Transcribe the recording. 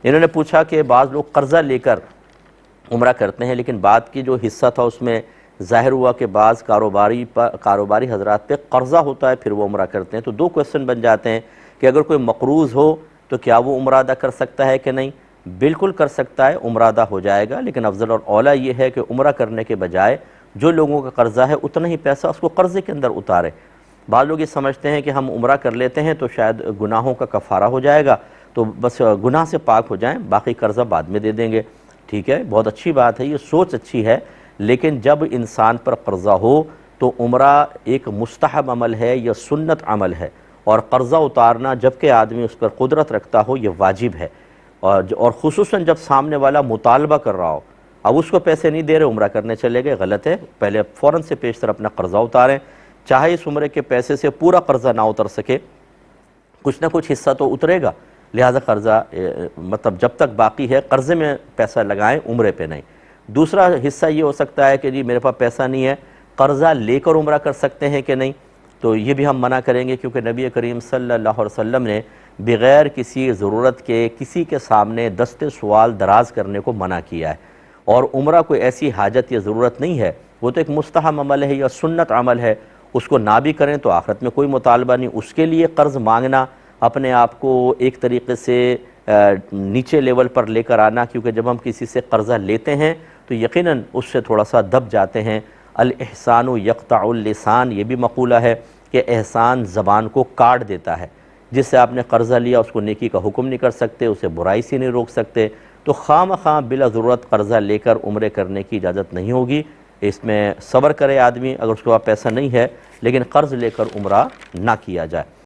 انہوں نے پوچھا کہ بعض لوگ قرضہ لے کر عمرہ کرتے ہیں، لیکن بات کی جو حصہ تھا اس میں ظاہر ہوا کہ بعض کاروباری حضرات پہ قرضہ ہوتا ہے پھر وہ عمرہ کرتے ہیں۔ تو دو کویسچن بن جاتے ہیں کہ اگر کوئی مقروض ہو تو کیا وہ عمرہ ادا کر سکتا ہے کہ نہیں؟ بالکل کر سکتا ہے، عمرہ ادا ہو جائے گا، لیکن افضل اور اولیٰ یہ ہے کہ عمرہ کرنے کے بجائے جو لوگوں کا قرضہ ہے اتنا ہی پیسہ اس کو قرضے کے اندر اتارے۔ بعض لوگ یہ سمجھتے ہیں کہ ہم عمرہ کر لیتے ہیں تو شاید گناہوں کا کفارہ ہو جائے گا، تو بس گناہ سے پاک ہو جائیں، باقی قرضہ بعد میں دے دیں گے۔ ٹھیک ہے، بہت اچھی بات ہے، یہ سوچ اچھی ہے، لیکن جب انسان پر قرضہ ہو تو عمرہ ایک مستحب عمل ہے یا سنت عمل ہے، اور قرضہ اتارنا جبکہ آدمی اس پر قدرت رکھتا ہو یہ واجب ہے، اور خصوصاً جب سامنے والا مطالبہ کر رہا ہو۔ اب اس کو پیسے نہیں دے رہے، عمرہ کرنے چلے گئے، غلط ہے، پہلے فوراً سے پیشتر اپنا قرضہ اتاریں، چاہے اس عمرے کے پیسے سے پورا قرضہ نہ اتر سکے، کچھ نہ کچھ حصہ تو اترے گا، لہذا قرضہ مطلب جب تک باقی ہے قرضے میں پیسہ لگائیں، عمرے پہ نہیں۔ دوسرا حصہ یہ ہو سکتا ہے کہ جی میرے پاس پیسہ نہیں ہے، قرضہ لے کر عمرہ کر سکتے ہیں کہ نہیں؟ تو یہ بھی ہم منع کریں گے، کیونکہ نبی کریم صلی اللہ علیہ وسلم نے بغیر کسی ضرورت کے کسی کے سامنے دست سوال دراز کرنے کو منع کیا ہے، اور عمرہ کوئی ایسی حاجت یا ضرورت نہیں ہے، وہ تو ایک مستحب عمل ہے یا سنت عمل ہے، اس کو نہ بھی کریں تو آخرت میں کوئی مطالبہ نہیں۔ اس کے لیے قرض مانگنا، اپنے آپ کو ایک طریقے سے نیچے لیول پر لے کر آنا، کیونکہ جب ہم کسی سے قرضہ لیتے ہیں تو یقیناً اس سے تھوڑا سا دب جاتے ہیں۔ الاحسان یقطع اللسان، یہ بھی مقولہ ہے کہ احسان زبان کو کاٹ دیتا ہے۔ جس سے آپ نے قرضہ لیا اس کو نیکی کا حکم نہیں کر سکتے، اسے برائی سے نہیں روک سکتے، تو خواہ مخواہ بلا ضرورت قرضہ لے کر عمرے کرنے کی اجازت نہیں ہوگی۔ اس میں صبر کرے آدمی، اگر اس کے پاس پیسہ نہیں ہے، لیکن قرض لے کر عمرہ نہ کیا جائے۔